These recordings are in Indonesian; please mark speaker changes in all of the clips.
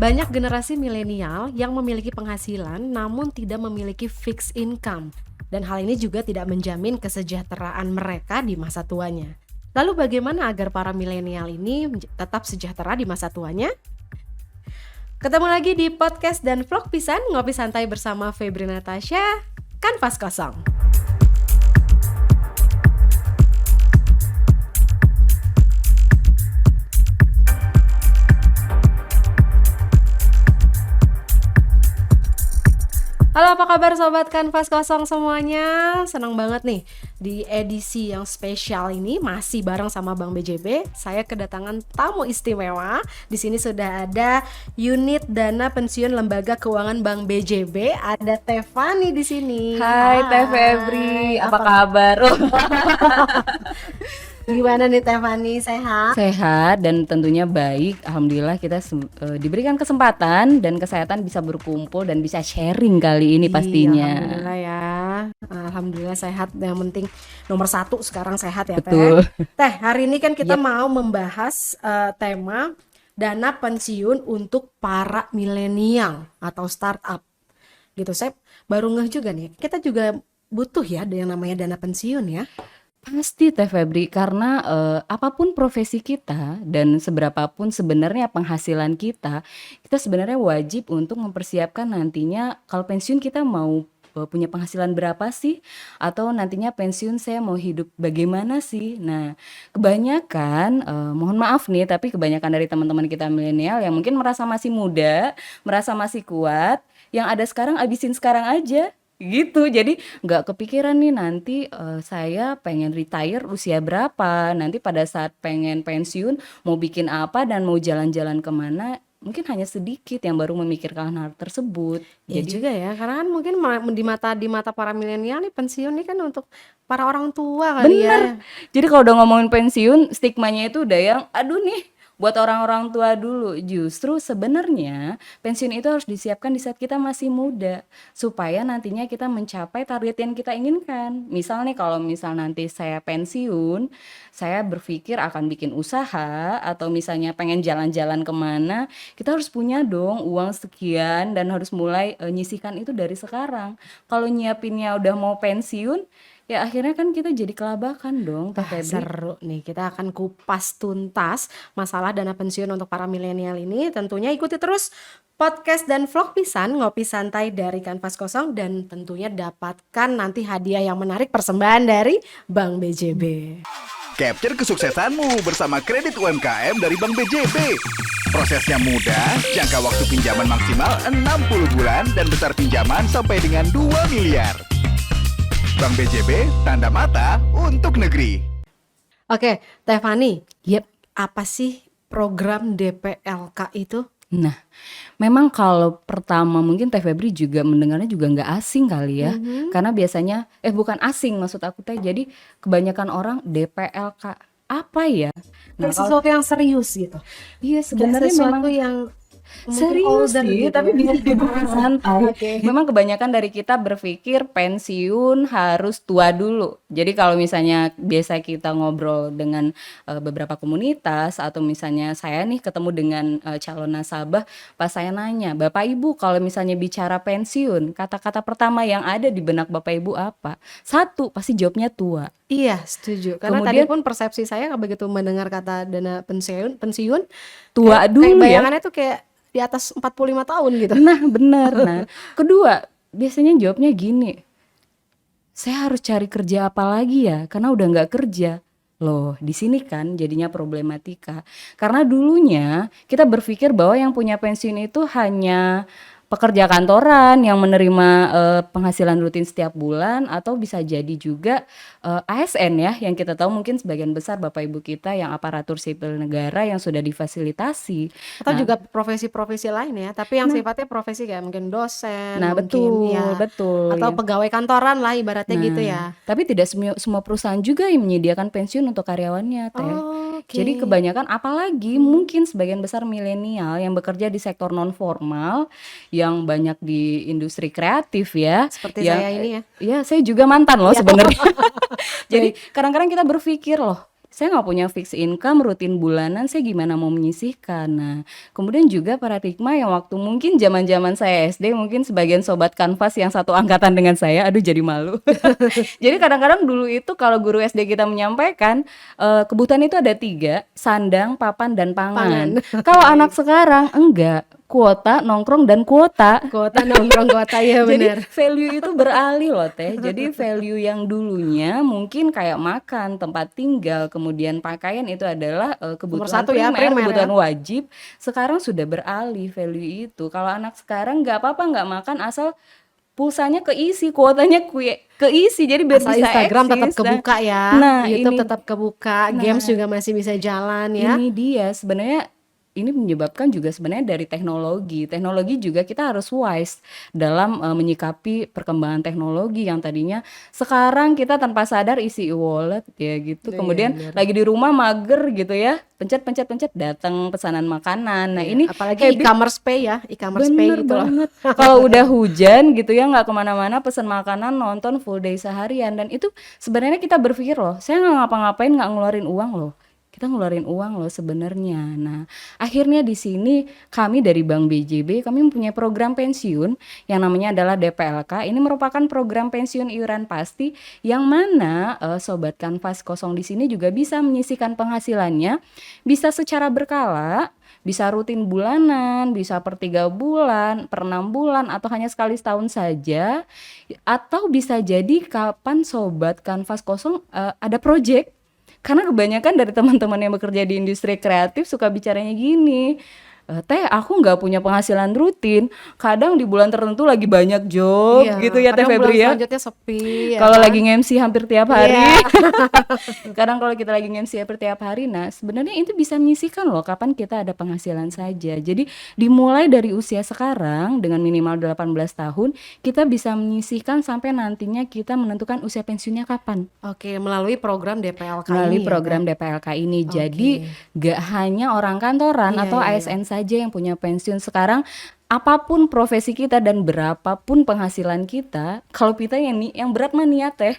Speaker 1: Banyak generasi milenial yang memiliki penghasilan namun tidak memiliki fixed income. Dan hal ini juga tidak menjamin kesejahteraan mereka di masa tuanya. Lalu bagaimana agar para milenial ini tetap sejahtera di masa tuanya? Ketemu lagi di podcast dan vlog Pisan, ngopi santai bersama Febri Natasha, Kanvas Kosong. Halo, apa kabar sobat Kanvas Kosong semuanya? Senang banget nih di edisi yang spesial ini masih bareng sama Bank BJB. Saya kedatangan tamu istimewa. Di sini sudah ada Unit Dana Pensiun Lembaga Keuangan Bank BJB. Ada Tefani di sini.
Speaker 2: Hai Teh Febri, apa kabar?
Speaker 1: Gimana nih Tefani, sehat?
Speaker 2: Sehat dan tentunya baik. Alhamdulillah kita diberikan kesempatan dan kesehatan bisa berkumpul dan bisa sharing kali ini pastinya.
Speaker 1: Alhamdulillah ya. Alhamdulillah sehat. Yang penting nomor 1 sekarang sehat ya
Speaker 2: Betul.
Speaker 1: Teh, hari ini kan kita mau membahas tema dana pensiun untuk para milenial atau startup. Gitu, saya baru ngeh juga nih. Kita juga butuh ya yang namanya dana pensiun ya.
Speaker 2: Pasti Teh Febri, karena apapun profesi kita dan seberapapun sebenarnya penghasilan kita sebenarnya wajib untuk mempersiapkan nantinya kalau pensiun kita mau punya penghasilan berapa sih, atau nantinya pensiun saya mau hidup bagaimana sih. Nah, kebanyakan mohon maaf nih, tapi kebanyakan dari teman-teman kita milenial yang mungkin merasa masih muda, merasa masih kuat, yang ada sekarang abisin sekarang aja gitu. Jadi nggak kepikiran nih nanti saya pengen retire usia berapa, nanti pada saat pengen pensiun mau bikin apa dan mau jalan-jalan kemana, mungkin hanya sedikit yang baru memikirkan hal tersebut.
Speaker 1: Iya
Speaker 2: Jadi
Speaker 1: juga ya, karena kan mungkin di mata para milenial nih pensiun nih kan untuk para orang tua kali ya.
Speaker 2: bener, jadi kalau udah ngomongin pensiun stigmanya itu udah yang aduh nih buat orang-orang tua dulu. Justru sebenarnya pensiun itu harus disiapkan di saat kita masih muda supaya nantinya kita mencapai target yang kita inginkan. Misal nih, kalau misal nanti saya pensiun, saya berpikir akan bikin usaha atau misalnya pengen jalan-jalan kemana, kita harus punya dong uang sekian dan harus mulai nyisihkan itu dari sekarang. Kalau nyiapinnya udah mau pensiun, ya akhirnya kan kita jadi kelabakan dong Teh
Speaker 1: Wah,
Speaker 2: Febri.
Speaker 1: seru nih. Kita akan kupas tuntas masalah dana pensiun untuk para milenial ini. Tentunya ikuti terus podcast dan vlog Pisan, ngopi santai dari Kanvas Kosong, dan tentunya dapatkan nanti hadiah yang menarik persembahan dari Bank BJB.
Speaker 3: Capture kesuksesanmu bersama kredit UMKM dari Bank BJB. Prosesnya mudah, jangka waktu pinjaman maksimal 60 bulan dan besar pinjaman sampai dengan 2 miliar. Bank BJB, tanda mata untuk negeri.
Speaker 1: Oke, Tefani,
Speaker 2: Yep.
Speaker 1: apa sih program DPLK itu?
Speaker 2: Nah, memang kalau pertama mungkin Teh Febri juga mendengarnya juga nggak asing kali ya. Karena biasanya, bukan asing maksud aku Teh, jadi kebanyakan orang DPLK, apa ya? Nah,
Speaker 1: Kayak sesuatu yang serius gitu.
Speaker 2: iya
Speaker 1: Kayak
Speaker 2: sebenarnya memang
Speaker 1: sesuatu yang mungkin
Speaker 2: serius
Speaker 1: older
Speaker 2: sih,
Speaker 1: gitu
Speaker 2: tapi
Speaker 1: ya.
Speaker 2: bisa dibawa santai.
Speaker 1: Oke.
Speaker 2: Memang kebanyakan dari kita berpikir pensiun harus tua dulu. Jadi kalau misalnya biasa kita ngobrol dengan beberapa komunitas, atau misalnya saya nih ketemu dengan calon nasabah, pas saya nanya, Bapak Ibu kalau misalnya bicara pensiun, kata-kata pertama yang ada di benak Bapak Ibu apa? Satu, pasti jawabnya tua.
Speaker 1: Iya, setuju. Karena tadi
Speaker 2: Kemudian
Speaker 1: pun persepsi saya begitu mendengar kata dana pensiun
Speaker 2: tua
Speaker 1: kayak
Speaker 2: dulu ya.
Speaker 1: bayangannya tuh kayak di atas 45 tahun gitu.
Speaker 2: Nah, benar. Nah, kedua, biasanya jawabnya gini, saya harus cari kerja apa lagi ya? Karena udah nggak kerja. Loh, di sini kan jadinya problematika. Karena dulunya kita berpikir bahwa yang punya pensiun itu hanya pekerja kantoran yang menerima penghasilan rutin setiap bulan, atau bisa jadi juga ASN ya, yang kita tahu mungkin sebagian besar Bapak Ibu kita yang aparatur sipil negara yang sudah difasilitasi.
Speaker 1: Atau
Speaker 2: Nah,
Speaker 1: juga profesi-profesi lain ya, tapi yang sifatnya profesi kayak mungkin dosen,
Speaker 2: nah
Speaker 1: mungkin ya,
Speaker 2: betul
Speaker 1: atau
Speaker 2: ya.
Speaker 1: pegawai kantoran lah ibaratnya gitu ya.
Speaker 2: Tapi tidak semua perusahaan juga yang menyediakan pensiun untuk karyawannya, Teh.
Speaker 1: Oke.
Speaker 2: Jadi kebanyakan, apalagi mungkin sebagian besar milenial yang bekerja di sektor non formal, yang banyak di industri kreatif ya.
Speaker 1: Seperti
Speaker 2: yang
Speaker 1: saya ini ya.
Speaker 2: Ya, saya juga mantan loh
Speaker 1: Ya.
Speaker 2: sebenarnya. Jadi kadang-kadang kita berpikir loh, saya nggak punya fixed income rutin bulanan, saya gimana mau menyisihkan. Nah, kemudian juga paradigma yang waktu mungkin zaman-zaman saya SD, mungkin sebagian sobat kanvas yang satu angkatan dengan saya, aduh jadi malu. Jadi kadang-kadang dulu itu kalau guru SD kita menyampaikan, kebutuhan itu ada 3, sandang, papan, dan pangan. Kalau anak sekarang enggak, kuota, nongkrong, dan kuota.
Speaker 1: Kuota nongkrong kuota ya
Speaker 2: Jadi
Speaker 1: benar.
Speaker 2: value itu beralih loh Teh. Jadi value yang dulunya mungkin kayak makan, tempat tinggal, kemudian pakaian itu adalah kebutuhan
Speaker 1: Satu ya, primer
Speaker 2: kebutuhan
Speaker 1: ya.
Speaker 2: wajib. Sekarang sudah beralih value itu. Kalau anak sekarang nggak apa-apa nggak makan asal pulsanya keisi, kuotanya keisi. Jadi biar
Speaker 1: Asal
Speaker 2: bisa
Speaker 1: Instagram tetap
Speaker 2: eksis.
Speaker 1: kebuka ya,
Speaker 2: Nah
Speaker 1: YouTube
Speaker 2: ini
Speaker 1: tetap kebuka, games
Speaker 2: nah
Speaker 1: juga masih bisa jalan ya.
Speaker 2: ini dia sebenarnya ini menyebabkan juga sebenarnya dari teknologi. Teknologi juga kita harus wise dalam menyikapi perkembangan teknologi yang tadinya sekarang kita tanpa sadar isi e-wallet ya gitu.
Speaker 1: Iya
Speaker 2: Kemudian
Speaker 1: benar.
Speaker 2: lagi di rumah mager gitu ya, pencet datang pesanan makanan. Nah
Speaker 1: Iya,
Speaker 2: ini
Speaker 1: apalagi
Speaker 2: habit
Speaker 1: e-commerce pay ya, e-commerce pay
Speaker 2: bener
Speaker 1: gitu loh.
Speaker 2: banget. Kalau udah hujan gitu ya nggak kemana-mana pesan makanan nonton full day seharian dan itu sebenarnya kita berpikir loh, saya nggak ngapa-ngapain nggak ngeluarin uang loh. Kita ngeluarin uang loh sebenarnya. Nah, akhirnya di sini kami dari Bank BJB kami mempunyai program pensiun yang namanya adalah DPLK. Ini merupakan program pensiun iuran pasti yang mana sobat kanvas kosong di sini juga bisa menyisihkan penghasilannya bisa secara berkala, bisa rutin bulanan, bisa per 3 bulan, per 6 bulan, atau hanya sekali setahun saja. Atau bisa jadi kapan sobat kanvas kosong ada project. Karena kebanyakan dari teman-teman yang bekerja di industri kreatif suka bicaranya gini, Teh aku nggak punya penghasilan rutin, kadang di bulan tertentu lagi banyak job
Speaker 1: Iya,
Speaker 2: gitu ya Teh
Speaker 1: kadang bulan
Speaker 2: Febri ya.
Speaker 1: selanjutnya sepi ya
Speaker 2: Kalau
Speaker 1: kan.
Speaker 2: lagi nge-MC hampir tiap hari.
Speaker 1: Iya.
Speaker 2: Kadang kalau kita lagi nge-MC hampir tiap hari, nah sebenarnya itu bisa menyisihkan loh kapan kita ada penghasilan saja. Jadi dimulai dari usia sekarang dengan minimal 18 tahun, kita bisa menyisihkan sampai nantinya kita menentukan usia pensiunnya kapan.
Speaker 1: Oke, melalui program DPLK
Speaker 2: Melalui
Speaker 1: ini ya,
Speaker 2: program
Speaker 1: Teh?
Speaker 2: DPLK ini.
Speaker 1: Oke.
Speaker 2: Jadi gak hanya orang kantoran
Speaker 1: Iya,
Speaker 2: atau
Speaker 1: iya, iya.
Speaker 2: ASN saja yang punya pensiun sekarang. Apapun profesi kita dan berapapun penghasilan kita, kalau kita yang berat mah niat Teh.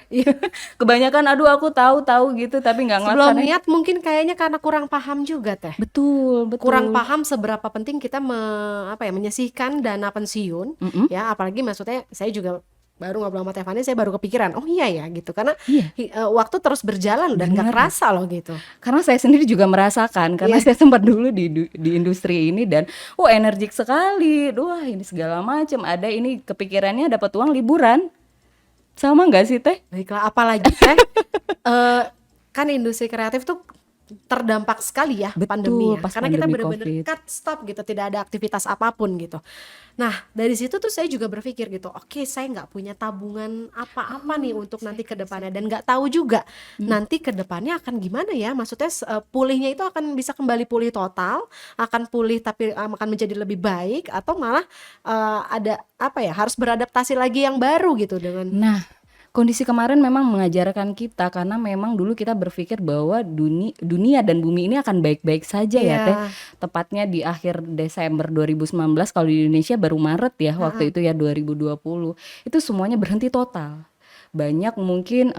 Speaker 2: Kebanyakan aduh aku tahu gitu tapi nggak
Speaker 1: Sebelum
Speaker 2: ngelaksanain.
Speaker 1: niat mungkin kayaknya karena kurang paham juga Teh.
Speaker 2: Betul,
Speaker 1: Kurang
Speaker 2: betul.
Speaker 1: paham seberapa penting kita menyisihkan dana pensiun
Speaker 2: Mm-mm.
Speaker 1: ya, apalagi maksudnya saya juga baru ngobrol sama Tefani, saya baru kepikiran, oh iya ya gitu, karena
Speaker 2: Iya,
Speaker 1: waktu terus berjalan dan nggak
Speaker 2: bener.
Speaker 1: kerasa loh gitu.
Speaker 2: Karena saya sendiri juga merasakan karena
Speaker 1: Iya.
Speaker 2: saya sempat dulu di industri ini dan energik sekali. Wah, ini segala macam. Ada ini kepikirannya dapat uang liburan. Sama nggak sih Teh?
Speaker 1: Baiklah, apalagi Teh kan industri kreatif tuh terdampak sekali ya
Speaker 2: Betul,
Speaker 1: pandemi ya,
Speaker 2: pas
Speaker 1: karena kita
Speaker 2: pandemi
Speaker 1: benar-benar
Speaker 2: Covid.
Speaker 1: cut stop gitu, tidak ada aktivitas apapun gitu. Nah dari situ tuh saya juga berpikir gitu, oke saya nggak punya tabungan apa-apa nih untuk nanti ke depannya, dan nggak tahu juga nanti ke depannya akan gimana ya, maksudnya pulihnya itu akan bisa kembali pulih total, akan pulih tapi akan menjadi lebih baik, atau malah ada apa ya, harus beradaptasi lagi yang baru gitu dengan
Speaker 2: Nah, kondisi kemarin memang mengajarkan kita karena memang dulu kita berpikir bahwa dunia dan bumi ini akan baik-baik saja ya Teh.
Speaker 1: Iya.
Speaker 2: Tepatnya di akhir Desember 2019, kalau di Indonesia baru Maret ya waktu itu ya 2020. Itu semuanya berhenti total. Banyak mungkin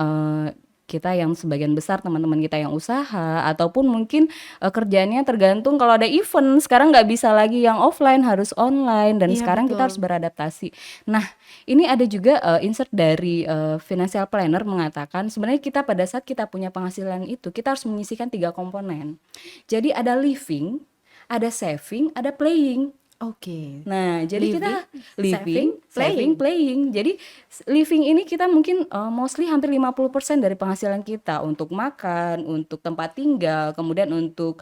Speaker 2: kita yang sebagian besar teman-teman kita yang usaha ataupun mungkin kerjaannya tergantung kalau ada event sekarang nggak bisa lagi yang offline, harus online, dan
Speaker 1: Iya,
Speaker 2: sekarang kita harus
Speaker 1: betul.
Speaker 2: beradaptasi. Nah, ini ada juga insert dari financial planner mengatakan sebenarnya kita pada saat kita punya penghasilan itu kita harus menyisihkan 3 komponen. Jadi ada living, ada saving, ada playing.
Speaker 1: Oke.
Speaker 2: Nah, jadi kita
Speaker 1: Living,
Speaker 2: living, saving, playing. Jadi living ini kita mungkin mostly hampir 50% dari penghasilan kita untuk makan, untuk tempat tinggal, kemudian untuk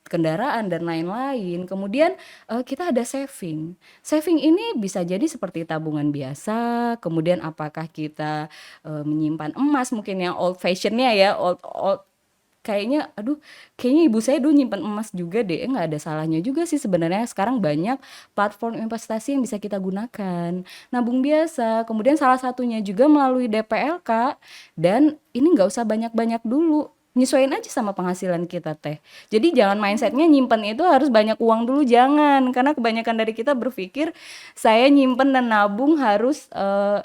Speaker 2: kendaraan dan lain-lain. Kemudian kita ada saving. Saving ini bisa jadi seperti tabungan biasa, kemudian apakah kita menyimpan emas mungkin yang old fashionnya ya, old kayaknya ibu saya dulu nyimpan emas juga deh. Nggak ada salahnya juga sih sebenarnya. Sekarang banyak platform investasi yang bisa kita gunakan, nabung biasa, kemudian salah satunya juga melalui DPLK. Dan ini nggak usah banyak-banyak dulu, nyesuaiin aja sama penghasilan kita teh. Jadi jangan mindsetnya nyimpen itu harus banyak uang dulu, jangan. Karena kebanyakan dari kita berpikir saya nyimpen dan nabung harus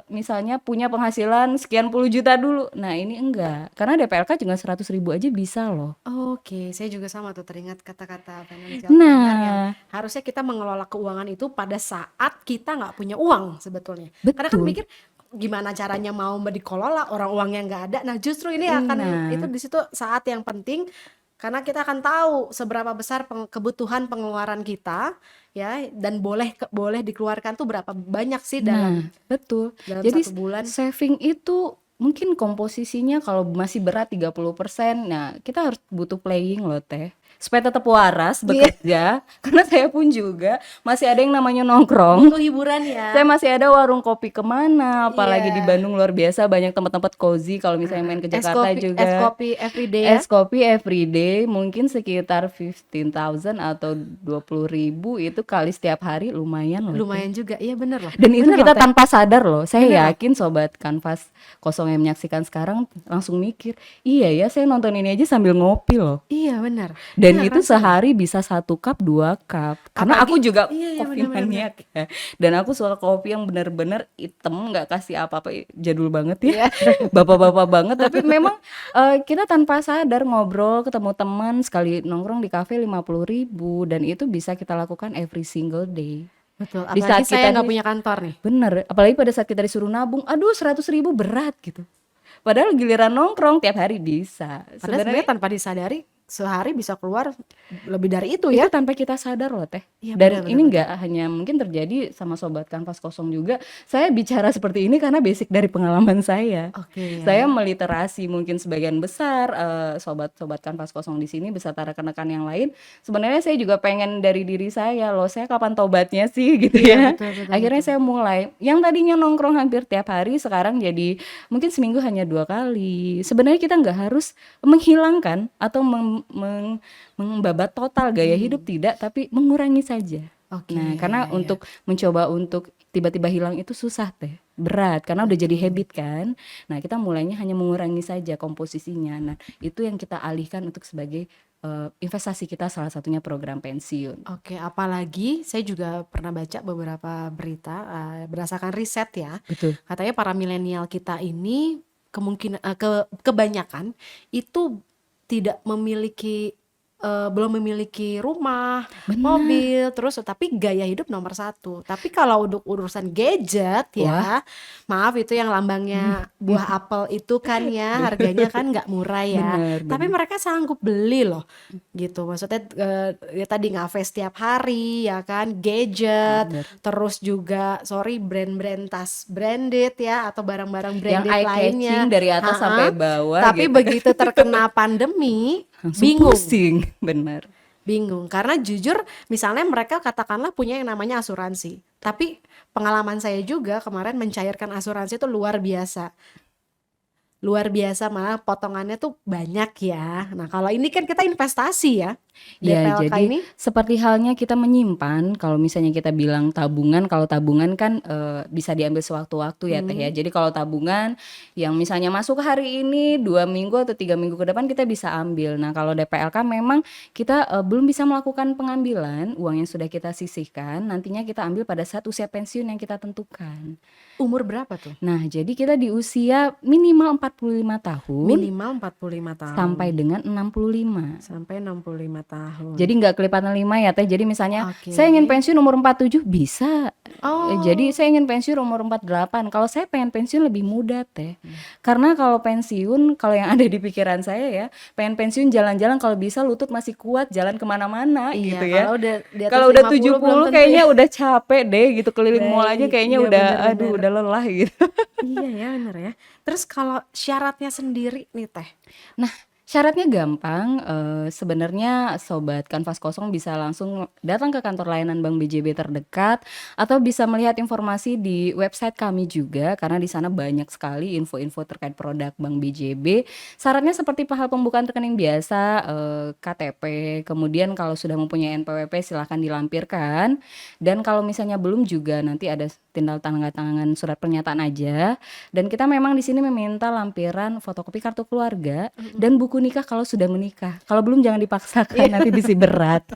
Speaker 2: misalnya punya penghasilan sekian puluh juta dulu. Nah ini enggak, karena DPLK juga 100.000 aja bisa loh.
Speaker 1: Oke, saya juga sama tuh teringat kata-kata financial planner yang
Speaker 2: Nah
Speaker 1: harusnya kita mengelola keuangan itu pada saat kita nggak punya uang sebetulnya. Karena kan
Speaker 2: betul.
Speaker 1: mikir gimana caranya mau dikelola orang uangnya nggak ada. Nah justru ini akan itu
Speaker 2: Nah
Speaker 1: di situ saat yang penting karena kita akan tahu seberapa besar kebutuhan pengeluaran kita ya dan boleh dikeluarkan tuh berapa banyak sih
Speaker 2: Nah,
Speaker 1: dalam
Speaker 2: betul.
Speaker 1: dalam
Speaker 2: Jadi
Speaker 1: satu bulan.
Speaker 2: saving itu mungkin komposisinya kalau masih berat 30%, nah kita harus butuh playing loh teh. Supaya tetap waras
Speaker 1: Iya,
Speaker 2: bekerja, karena saya pun juga masih ada yang namanya nongkrong.
Speaker 1: butuh hiburan
Speaker 2: Saya
Speaker 1: ya.
Speaker 2: masih ada warung kopi kemana, apalagi di
Speaker 1: Iya.
Speaker 2: Bandung luar biasa banyak tempat-tempat cozy. Kalau misalnya main ke
Speaker 1: Es
Speaker 2: Jakarta
Speaker 1: kopi
Speaker 2: juga
Speaker 1: everyday ya.
Speaker 2: es kopi everyday mungkin sekitar 15.000 atau 20.000 itu kali setiap hari lumayan loh teh.
Speaker 1: Lumayan juga. Iya bener loh.
Speaker 2: Dan itu
Speaker 1: Bener loh
Speaker 2: kita
Speaker 1: teh.
Speaker 2: tanpa sadar loh. Saya
Speaker 1: Bener loh.
Speaker 2: yakin sobat Kanvas kosong yang menyaksikan sekarang langsung mikir, iya ya saya nonton ini aja sambil ngopi loh.
Speaker 1: Iya bener.
Speaker 2: Dan
Speaker 1: Bener
Speaker 2: itu
Speaker 1: rasanya.
Speaker 2: sehari bisa 1 cup 2 cup. Karena aku
Speaker 1: Apalagi
Speaker 2: juga
Speaker 1: iya
Speaker 2: kopi
Speaker 1: bener bener bener.
Speaker 2: maniak ya. Dan aku suka kopi yang bener-bener hitam, nggak kasih apa-apa, jadul banget ya.
Speaker 1: Iya.
Speaker 2: Bapak-bapak banget. Tapi memang kita tanpa sadar ngobrol, ketemu teman, sekali nongkrong di kafe 50.000 dan itu bisa kita lakukan every single day.
Speaker 1: Betul.
Speaker 2: Di saat
Speaker 1: Apalagi saya
Speaker 2: kita
Speaker 1: nggak
Speaker 2: nih
Speaker 1: punya kantor nih.
Speaker 2: bener, apalagi pada saat kita disuruh nabung, aduh 100.000 berat gitu. Padahal giliran nongkrong tiap hari bisa.
Speaker 1: Padahal
Speaker 2: Sebenarnya
Speaker 1: sebenarnya tanpa disadari sehari bisa keluar lebih dari itu
Speaker 2: itu
Speaker 1: ya.
Speaker 2: tanpa kita sadar loh teh.
Speaker 1: Iya
Speaker 2: Dan
Speaker 1: benar
Speaker 2: ini
Speaker 1: benar.
Speaker 2: nggak hanya mungkin terjadi sama sobat Kanvas kosong juga. Saya bicara seperti ini karena basic dari pengalaman saya.
Speaker 1: Oke
Speaker 2: Saya
Speaker 1: ya.
Speaker 2: meliterasi mungkin sebagian besar sobat-sobat Kanvas kosong di sini beserta rekan-rekan yang lain. Sebenarnya saya juga pengen dari diri saya loh, saya kapan tobatnya sih gitu
Speaker 1: Iya
Speaker 2: ya.
Speaker 1: betul betul
Speaker 2: Akhirnya
Speaker 1: betul.
Speaker 2: saya mulai yang tadinya nongkrong hampir tiap hari sekarang jadi mungkin seminggu hanya 2 kali. Sebenarnya kita nggak harus menghilangkan atau membabat total gaya hidup tidak, tapi mengurangi saja.
Speaker 1: Oke
Speaker 2: Nah,
Speaker 1: ya
Speaker 2: karena
Speaker 1: ya ya.
Speaker 2: untuk mencoba untuk tiba-tiba hilang itu susah teh, berat karena udah jadi habit kan. Nah, kita mulainya hanya mengurangi saja komposisinya. Nah, itu yang kita alihkan untuk sebagai investasi kita, salah satunya program pensiun.
Speaker 1: Oke, apalagi saya juga pernah baca beberapa berita berdasarkan riset ya.
Speaker 2: Betul.
Speaker 1: Katanya para milenial kita ini kebanyakan itu tidak memiliki belum memiliki rumah,
Speaker 2: Benar.
Speaker 1: mobil, terus tapi gaya hidup nomor satu. Tapi kalau untuk urusan gadget
Speaker 2: Wah,
Speaker 1: ya, maaf itu yang lambangnya buah apel itu kan ya, harganya kan nggak murah ya.
Speaker 2: benar,
Speaker 1: Tapi
Speaker 2: benar.
Speaker 1: mereka sanggup beli loh, gitu. Maksudnya ya tadi ngafe setiap hari ya kan, gadget,
Speaker 2: Benar.
Speaker 1: terus juga sorry brand-brand tas branded ya atau barang-barang
Speaker 2: Yang
Speaker 1: branded
Speaker 2: eye
Speaker 1: lainnya.
Speaker 2: catching dari atas sampai
Speaker 1: Ha-ha.
Speaker 2: bawah
Speaker 1: Tapi
Speaker 2: gitu.
Speaker 1: begitu terkena pandemi,
Speaker 2: Langsung
Speaker 1: bingung.
Speaker 2: pusing, benar.
Speaker 1: Bingung karena jujur misalnya mereka katakanlah punya yang namanya asuransi. Tapi pengalaman saya juga kemarin mencairkan asuransi itu luar biasa. Luar biasa malah potongannya tuh banyak ya. Nah, kalau ini kan kita investasi ya.
Speaker 2: Ya,
Speaker 1: DPLK
Speaker 2: jadi
Speaker 1: ini
Speaker 2: seperti halnya kita menyimpan, kalau misalnya kita bilang tabungan, kalau tabungan kan bisa diambil sewaktu-waktu ya Teh ya. Jadi kalau tabungan yang misalnya masuk hari ini 2 minggu atau 3 minggu ke depan kita bisa ambil. Nah kalau DPLK memang kita belum bisa melakukan pengambilan uang yang sudah kita sisihkan, nantinya kita ambil pada saat usia pensiun yang kita tentukan.
Speaker 1: umur berapa tuh?
Speaker 2: Nah jadi kita di usia minimal 45 tahun
Speaker 1: Minimal 45 tahun
Speaker 2: sampai dengan 65.
Speaker 1: sampai 65 tahun.
Speaker 2: Jadi nggak kelipatan 5 ya Teh. Jadi misalnya
Speaker 1: Oke.
Speaker 2: saya ingin pensiun umur 47 bisa.
Speaker 1: Oh.
Speaker 2: Jadi saya ingin pensiun umur 48. Kalau saya pengen pensiun lebih muda Teh. Karena kalau pensiun, kalau yang ada di pikiran saya ya, pengen pensiun jalan-jalan kalau bisa lutut masih kuat jalan kemana-mana
Speaker 1: Iya,
Speaker 2: gitu ya.
Speaker 1: kalau udah di atas
Speaker 2: Kalau udah
Speaker 1: 50 belum
Speaker 2: 70
Speaker 1: tentu
Speaker 2: kayaknya
Speaker 1: ya.
Speaker 2: udah capek deh gitu, keliling mall aja
Speaker 1: Baik,
Speaker 2: kayaknya
Speaker 1: iya
Speaker 2: udah
Speaker 1: benar-benar.
Speaker 2: aduh udah lelah gitu.
Speaker 1: Iya ya bener ya. Terus kalau syaratnya sendiri nih Teh.
Speaker 2: Nah, syaratnya gampang, sebenarnya sobat Kanvas kosong bisa langsung datang ke kantor layanan Bank BJB terdekat atau bisa melihat informasi di website kami juga karena di sana banyak sekali info-info terkait produk Bank BJB. Syaratnya seperti hal pembukaan rekening biasa, KTP, kemudian kalau sudah mempunyai NPWP silahkan dilampirkan dan kalau misalnya belum juga nanti ada tinggal tanda tangan surat pernyataan aja dan kita memang di sini meminta lampiran fotokopi kartu keluarga dan buku buku nikah kalau sudah menikah. Kalau belum jangan dipaksakan, nanti bisa berat.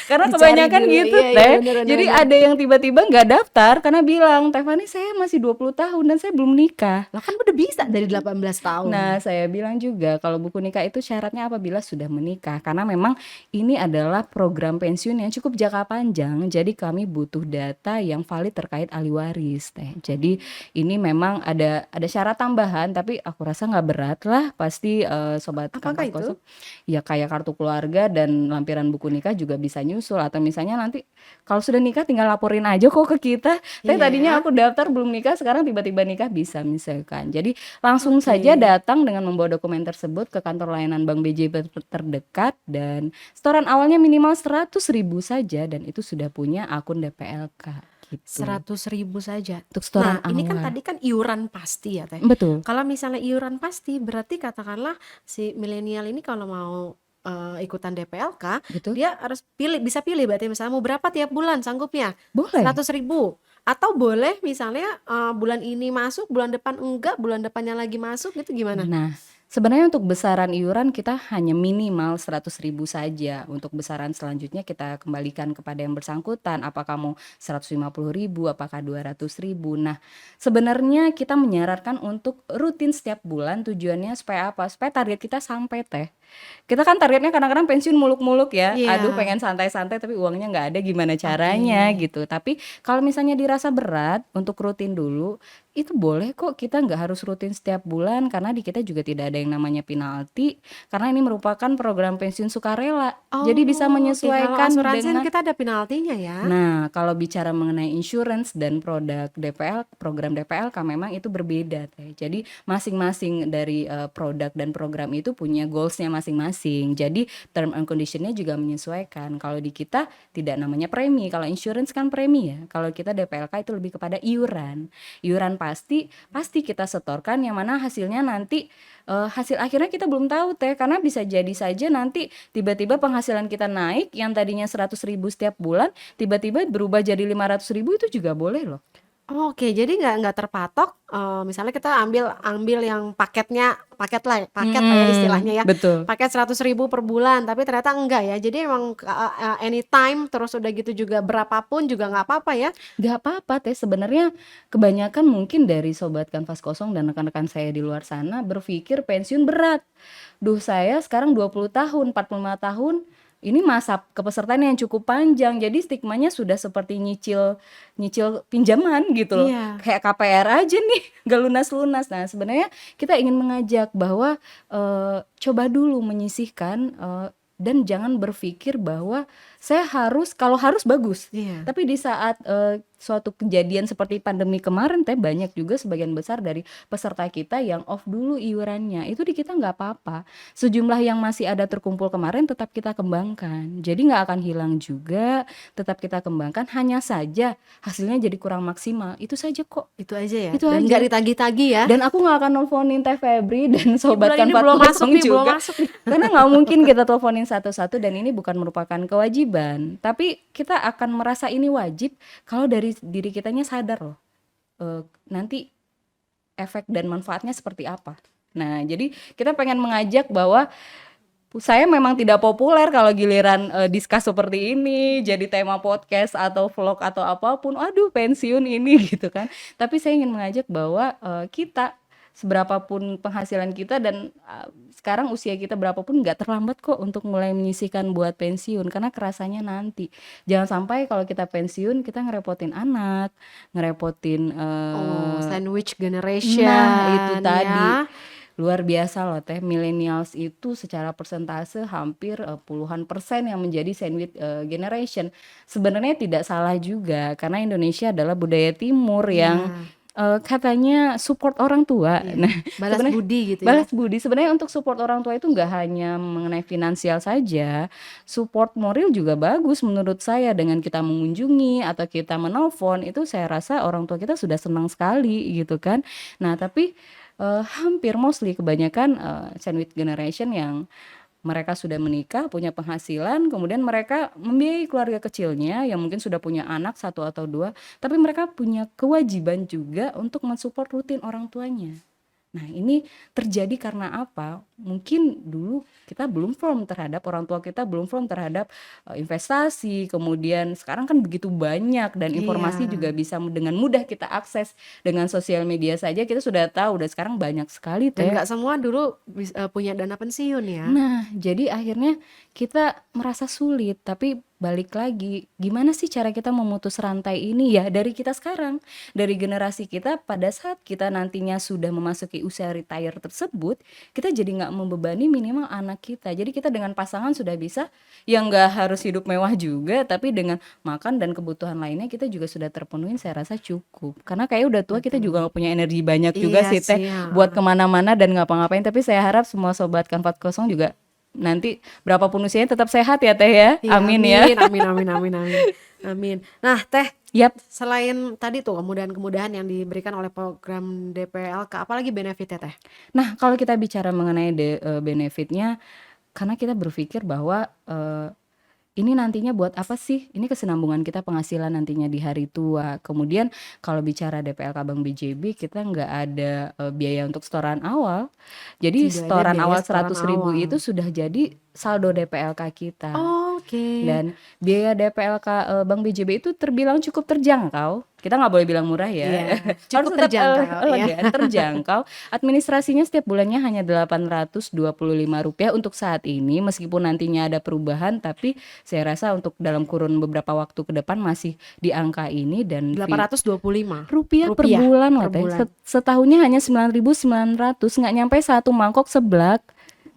Speaker 2: Karena
Speaker 1: Dicari
Speaker 2: kebanyakan
Speaker 1: dulu.
Speaker 2: gitu
Speaker 1: Iya, iya,
Speaker 2: Teh.
Speaker 1: bener, bener,
Speaker 2: Jadi
Speaker 1: bener.
Speaker 2: ada yang tiba-tiba nggak daftar karena bilang, "Teh Fani, saya masih 20 tahun dan saya belum nikah."
Speaker 1: Lah kan udah bisa dari 18 tahun.
Speaker 2: Nah, saya bilang juga kalau buku nikah itu syaratnya apabila sudah menikah, karena memang ini adalah program pensiun yang cukup jangka panjang. Jadi kami butuh data yang valid terkait ahli waris, Teh. Jadi ini memang ada syarat tambahan, tapi aku rasa nggak berat lah. Pasti sobat
Speaker 1: Apakah
Speaker 2: Kampas
Speaker 1: itu?
Speaker 2: Kosong ya kayak kartu keluarga dan lampiran buku nikah juga bisa nyusul, atau misalnya nanti kalau sudah nikah tinggal laporin aja kok ke kita. Teh
Speaker 1: Iya
Speaker 2: tadinya
Speaker 1: ya.
Speaker 2: aku daftar belum nikah, sekarang tiba-tiba nikah, bisa misalkan. Jadi langsung
Speaker 1: Oke.
Speaker 2: saja datang dengan membawa dokumen tersebut ke kantor layanan Bank BJB terdekat, dan setoran awalnya minimal 100.000 saja dan itu sudah punya akun DPLK gitu.
Speaker 1: 100.000 saja.
Speaker 2: Untuk setoran
Speaker 1: Nah, ini kan
Speaker 2: awal.
Speaker 1: tadi kan iuran pasti ya, Teh.
Speaker 2: Betul.
Speaker 1: Kalau misalnya iuran pasti, berarti katakanlah si milenial ini kalau mau ikutan DPLK,
Speaker 2: Betul.
Speaker 1: dia harus bisa pilih berarti misalnya mau berapa tiap bulan sanggupnya,
Speaker 2: Boleh.
Speaker 1: 100.000. Atau boleh misalnya bulan ini masuk, bulan depan enggak, bulan depannya lagi masuk, gitu gimana?
Speaker 2: Nah, sebenarnya untuk besaran iuran kita hanya minimal 100.000 saja. Untuk besaran selanjutnya kita kembalikan kepada yang bersangkutan. Apakah mau 150.000, apakah 200.000. Nah, sebenarnya kita menyarankan untuk rutin setiap bulan. Tujuannya supaya apa? Supaya target kita sampai Teh. Kita kan targetnya kadang-kadang pensiun muluk-muluk ya. Aduh,
Speaker 1: Iya.
Speaker 2: pengen santai-santai tapi uangnya nggak ada, gimana caranya
Speaker 1: Oke.
Speaker 2: gitu. Tapi kalau misalnya dirasa berat untuk rutin dulu, itu boleh kok, kita nggak harus rutin setiap bulan karena di kita juga tidak ada yang namanya penalti, karena ini merupakan program pensiun sukarela. Jadi bisa
Speaker 1: Oh, oke. Kalau
Speaker 2: menyesuaikan
Speaker 1: asuransi kan
Speaker 2: dengan
Speaker 1: kita ada penaltinya ya.
Speaker 2: Nah, kalau bicara mengenai insurance dan produk program DPLK memang itu berbeda Teh. Jadi masing-masing dari produk dan program itu punya goals-nya masing-masing. Jadi term and condition-nya juga menyesuaikan. Kalau di kita tidak namanya premi, kalau insurance kan premi ya. Kalau kita DPLK itu lebih kepada iuran. Iuran pasti kita setorkan, yang mana hasilnya nanti hasil akhirnya kita belum tahu Teh, karena bisa jadi saja nanti tiba-tiba penghasilan kita naik, yang tadinya 100.000 setiap bulan tiba-tiba berubah jadi 500.000, itu juga boleh loh.
Speaker 1: Oke, jadi nggak terpatok. Misalnya kita ambil yang paket lah ya istilahnya ya.
Speaker 2: Betul.
Speaker 1: Paket 100.000 per bulan, tapi ternyata enggak ya. Jadi emang anytime, terus udah gitu juga berapapun juga nggak apa-apa ya.
Speaker 2: Gak apa-apa Teh, sebenarnya kebanyakan mungkin dari sobat Kanvas Kosong dan rekan-rekan saya di luar sana berpikir pensiun berat. Duh, saya sekarang 20 tahun, 45 tahun, ini masa kepesertaan yang cukup panjang. Jadi stigmanya sudah seperti nyicil pinjaman gitu loh.
Speaker 1: Iya.
Speaker 2: Kayak KPR aja nih, gak lunas-lunas. Nah, sebenarnya kita ingin mengajak bahwa coba dulu menyisihkan, dan jangan berpikir bahwa saya kalau harus bagus.
Speaker 1: Iya.
Speaker 2: Tapi di saat suatu kejadian seperti pandemi kemarin Teh, banyak juga sebagian besar dari peserta kita yang off dulu iurannya. Itu di kita nggak apa-apa. Sejumlah yang masih ada terkumpul kemarin tetap kita kembangkan. Jadi nggak akan hilang juga, tetap kita kembangkan. Hanya saja hasilnya jadi kurang maksimal. Itu saja kok.
Speaker 1: Itu aja ya.
Speaker 2: Itu
Speaker 1: Dan
Speaker 2: aja.
Speaker 1: nggak ditagih-tagih ya.
Speaker 2: Dan aku nggak akan nelfonin Teh Febri dan sobat
Speaker 1: bulan ini
Speaker 2: Kanvas
Speaker 1: belum masuk
Speaker 2: Kosong
Speaker 1: nih, belum
Speaker 2: juga.
Speaker 1: masuk nih.
Speaker 2: Karena nggak mungkin kita teleponin satu-satu, dan ini bukan merupakan kewajiban. Tapi kita akan merasa ini wajib kalau dari diri kitanya sadar loh. Nanti efek dan manfaatnya seperti apa. Nah, jadi kita pengen mengajak bahwa saya memang tidak populer kalau giliran diskus seperti ini jadi tema podcast atau vlog atau apapun. Aduh, pensiun ini gitu kan. Tapi saya ingin mengajak bahwa kita seberapapun penghasilan kita dan sekarang usia kita berapapun, nggak terlambat kok untuk mulai menyisihkan buat pensiun, karena kerasanya nanti. Jangan sampai kalau kita pensiun kita ngerepotin anak, ngerepotin
Speaker 1: Sandwich generation.
Speaker 2: nah itu tadi.
Speaker 1: Ya.
Speaker 2: Luar biasa loh Teh, millennials itu secara persentase hampir puluhan persen yang menjadi sandwich generation. Sebenarnya tidak salah juga, karena Indonesia adalah budaya timur yang katanya support orang tua.
Speaker 1: Iya.
Speaker 2: Nah,
Speaker 1: Balas
Speaker 2: sebenarnya
Speaker 1: budi gitu ya.
Speaker 2: balas budi. Sebenarnya untuk support orang tua itu nggak hanya mengenai finansial saja, support moral juga bagus menurut saya. Dengan kita mengunjungi atau kita menelpon, itu saya rasa orang tua kita sudah senang sekali gitu kan. Nah, tapi hampir mostly kebanyakan sandwich generation yang mereka sudah menikah, punya penghasilan, kemudian mereka membiayai keluarga kecilnya yang mungkin sudah punya anak 1 atau 2, tapi mereka punya kewajiban juga untuk mensupport rutin orang tuanya. Nah, ini terjadi karena apa? Mungkin dulu kita belum firm terhadap orang tua kita belum firm terhadap investasi, kemudian sekarang kan begitu banyak dan informasi
Speaker 1: Iya.
Speaker 2: juga bisa dengan mudah kita akses. Dengan sosial media saja kita sudah tahu dan sekarang banyak sekali
Speaker 1: Dan
Speaker 2: Teh.
Speaker 1: nggak semua dulu punya dana pensiun ya.
Speaker 2: Nah, jadi akhirnya kita merasa sulit, tapi balik lagi, gimana sih cara kita memutus rantai ini ya dari kita sekarang, dari generasi kita pada saat kita nantinya sudah memasuki usia retire tersebut, kita jadi nggak membebani minimal anak kita. Jadi kita dengan pasangan sudah bisa, yang nggak harus hidup mewah juga, tapi dengan makan dan kebutuhan lainnya kita juga sudah terpenuhin saya rasa cukup. Karena kayak udah tua kita juga
Speaker 1: Betul.
Speaker 2: nggak punya energi banyak juga
Speaker 1: Iya
Speaker 2: sih Teh
Speaker 1: sih,
Speaker 2: buat
Speaker 1: heeh.
Speaker 2: kemana-mana dan ngapa-ngapain. Tapi saya harap semua sobat Kanvas Kosong juga nanti berapapun usianya tetap sehat ya Teh ya.
Speaker 1: Iya,
Speaker 2: Amin ya.
Speaker 1: amin, amin, amin, amin, amin. Amin. Nah, Teh,
Speaker 2: Yap.
Speaker 1: selain tadi tuh kemudahan-kemudahan yang diberikan oleh program DPLK, apalagi benefitnya, Teh?
Speaker 2: Nah, kalau kita bicara mengenai benefitnya, karena kita berpikir bahwa ini nantinya buat apa sih? Ini kesinambungan kita penghasilan nantinya di hari tua. Kemudian kalau bicara DPLK Bank BJB kita nggak ada biaya untuk setoran awal. Jadi
Speaker 1: Tidak ada
Speaker 2: setoran
Speaker 1: biaya
Speaker 2: awal
Speaker 1: setoran
Speaker 2: 100.000
Speaker 1: awal.
Speaker 2: itu sudah jadi saldo DPLK kita.
Speaker 1: Oke.
Speaker 2: Dan biaya DPLK Bank BJB itu terbilang cukup terjangkau. Kita nggak boleh bilang murah ya.
Speaker 1: Iya,
Speaker 2: Harus
Speaker 1: cukup
Speaker 2: tetap
Speaker 1: terjangkau, ya.
Speaker 2: terjangkau. Administrasinya setiap bulannya hanya Rp825 untuk saat ini. Meskipun nantinya ada perubahan, tapi saya rasa untuk dalam kurun beberapa waktu ke depan masih di angka ini dan
Speaker 1: Rp825
Speaker 2: rupiah per bulan
Speaker 1: per
Speaker 2: loh Teh.
Speaker 1: bulan.
Speaker 2: Setahunnya hanya 9.900, nggak nyampe satu mangkok seblak.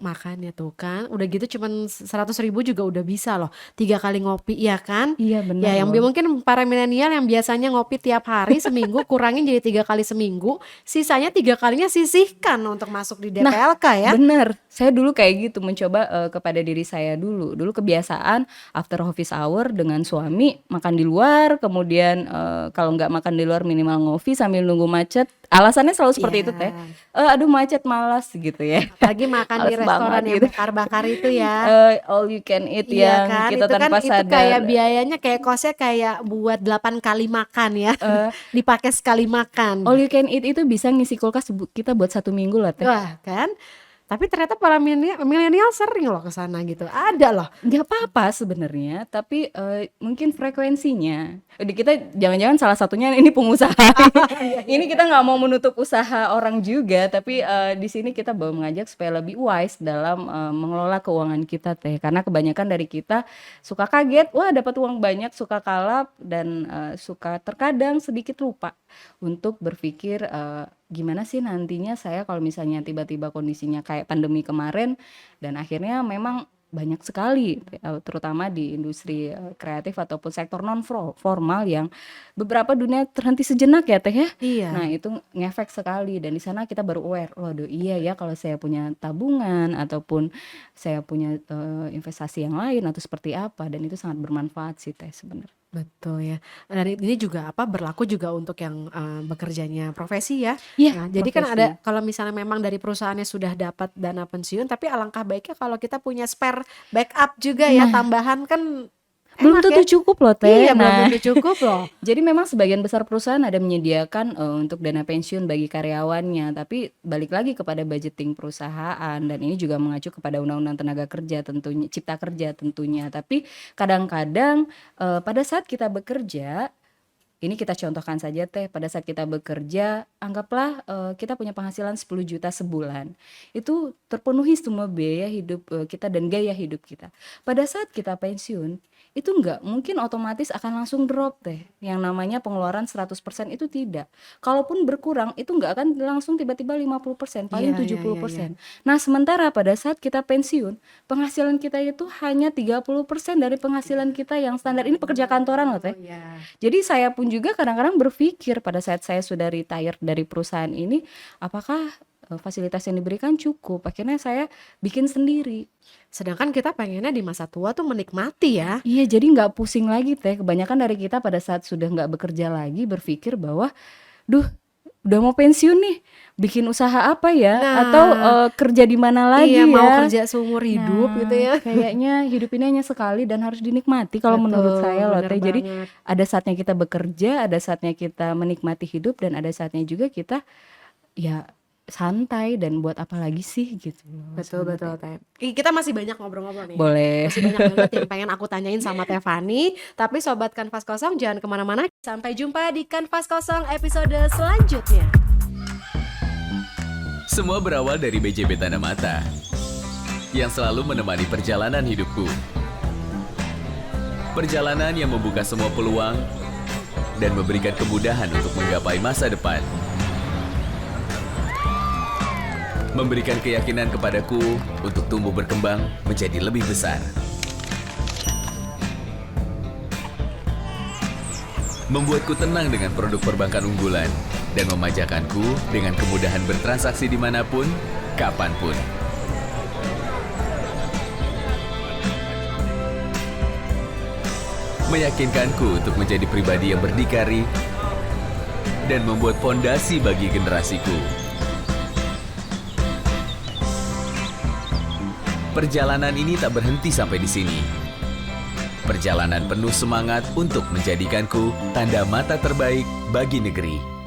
Speaker 1: Makanya tuh kan, udah gitu cuman 100.000 juga udah bisa loh 3 kali ngopi, ya kan?
Speaker 2: Iya bener
Speaker 1: Ya yang
Speaker 2: loh.
Speaker 1: mungkin para milenial yang biasanya ngopi tiap hari seminggu kurangin jadi 3 kali seminggu, sisanya 3 kalinya sisihkan untuk masuk di
Speaker 2: Nah,
Speaker 1: DPLK ya.
Speaker 2: bener. Saya dulu kayak gitu mencoba kepada diri saya dulu. Dulu kebiasaan after office hour dengan suami makan di luar, kemudian kalau nggak makan di luar minimal ngopi sambil nunggu macet. Alasannya selalu seperti itu Teh.
Speaker 1: Iya.
Speaker 2: Aduh macet malas gitu ya.
Speaker 1: Apalagi makan di
Speaker 2: Males
Speaker 1: restoran
Speaker 2: banget
Speaker 1: yang
Speaker 2: gitu.
Speaker 1: bakar-bakar itu ya.
Speaker 2: All you can eat
Speaker 1: Iya
Speaker 2: yang
Speaker 1: kan,
Speaker 2: kita
Speaker 1: itu kan
Speaker 2: tanpa
Speaker 1: itu
Speaker 2: sadar.
Speaker 1: kayak biayanya kayak kosnya kayak buat 8 kali makan ya. Dipakai sekali makan.
Speaker 2: All you can eat itu bisa ngisi kulkas kita buat 1 minggu lah Teh.
Speaker 1: Wah kan. Tapi ternyata para milenial sering loh ke sana gitu. Ada loh.
Speaker 2: Nggak apa-apa sebenarnya, tapi mungkin frekuensinya. Jadi kita jangan-jangan salah satunya ini pengusaha. Ini kita nggak mau menutup usaha orang juga, tapi di sini kita mau mengajak supaya lebih wise dalam mengelola keuangan kita Teh. Karena kebanyakan dari kita suka kaget, wah dapat uang banyak, suka kalap dan suka terkadang sedikit lupa untuk berpikir gimana sih nantinya saya kalau misalnya tiba-tiba kondisinya kayak pandemi kemarin dan akhirnya memang banyak sekali terutama di industri kreatif ataupun sektor non formal yang beberapa dunia terhenti sejenak ya Teh ya.
Speaker 1: Iya.
Speaker 2: Nah itu ngefek sekali dan di sana kita baru aware, waduh iya ya kalau saya punya tabungan ataupun saya punya investasi yang lain atau seperti apa dan itu sangat bermanfaat sih Teh sebenarnya.
Speaker 1: Betul ya. Dan ini juga berlaku juga untuk yang bekerjanya profesi ya.
Speaker 2: Iya,
Speaker 1: Nah, jadi kan ada
Speaker 2: profesi.
Speaker 1: kalau misalnya memang dari perusahaannya sudah dapat dana pensiun, tapi alangkah baiknya kalau kita punya spare backup juga ya,
Speaker 2: Nah,
Speaker 1: tambahan kan
Speaker 2: belum
Speaker 1: enak
Speaker 2: tentu
Speaker 1: ya.
Speaker 2: cukup loh Teh.
Speaker 1: Iya, belum
Speaker 2: Nah,
Speaker 1: tentu cukup loh.
Speaker 2: jadi memang sebagian besar perusahaan ada menyediakan untuk dana pensiun bagi karyawannya, tapi balik lagi kepada budgeting perusahaan dan ini juga mengacu kepada Undang-Undang Tenaga Kerja tentunya, Cipta Kerja tentunya. Tapi kadang-kadang pada saat kita bekerja, ini kita contohkan saja Teh, pada saat kita bekerja, anggaplah kita punya penghasilan 10 juta sebulan. Itu terpenuhi semua biaya hidup kita dan gaya hidup kita. Pada saat kita pensiun, itu nggak mungkin otomatis akan langsung drop Teh. Yang namanya pengeluaran 100% itu tidak. Kalaupun berkurang, itu nggak akan langsung tiba-tiba 50%, paling
Speaker 1: Iya, iya, iya,
Speaker 2: 70%. Nah, sementara pada saat kita pensiun, penghasilan kita itu hanya 30% dari penghasilan kita yang standar. Ini pekerja kantoran loh Teh.
Speaker 1: Iya.
Speaker 2: Jadi saya pun juga kadang-kadang berpikir pada saat saya sudah retire dari perusahaan ini, apakah fasilitas yang diberikan cukup? Akhirnya saya bikin sendiri.
Speaker 1: Sedangkan kita pengennya di masa tua tuh menikmati ya.
Speaker 2: Iya, jadi nggak pusing lagi Teh. Kebanyakan dari kita pada saat sudah nggak bekerja lagi berpikir bahwa, duh, udah mau pensiun nih, bikin usaha apa ya? Atau
Speaker 1: Nah,
Speaker 2: kerja di mana lagi
Speaker 1: iya mau
Speaker 2: ya?
Speaker 1: kerja seumur hidup gitu ya.
Speaker 2: Kayaknya hidup ini hanya sekali dan harus dinikmati kalau menurut
Speaker 1: Betul,
Speaker 2: saya loh
Speaker 1: bener
Speaker 2: Teh. Jadi
Speaker 1: banget.
Speaker 2: ada saatnya kita bekerja, ada saatnya kita menikmati hidup dan ada saatnya juga kita ya santai dan buat apa lagi sih gitu loh
Speaker 1: Betul betul
Speaker 2: sebenarnya.
Speaker 1: Teh. Kita masih banyak ngobrol-ngobrol nih.
Speaker 2: Boleh.
Speaker 1: Masih banyak banget yang pengen aku tanyain sama Teh Fani. Tapi Sobat Kanvas Kosong jangan kemana-mana. Sampai jumpa di Kanvas Kosong episode selanjutnya.
Speaker 4: Semua berawal dari BJB Tanda Mata yang selalu menemani perjalanan hidupku. Perjalanan yang membuka semua peluang dan memberikan kemudahan untuk menggapai masa depan. Memberikan keyakinan kepadaku untuk tumbuh berkembang menjadi lebih besar. Membuatku tenang dengan produk perbankan unggulan dan memajakanku dengan kemudahan bertransaksi dimanapun, kapanpun. Meyakinkanku untuk menjadi pribadi yang berdikari dan membuat fondasi bagi generasiku. Perjalanan ini tak berhenti sampai di sini. Perjalanan penuh semangat untuk menjadikanku tanda mata terbaik bagi negeri.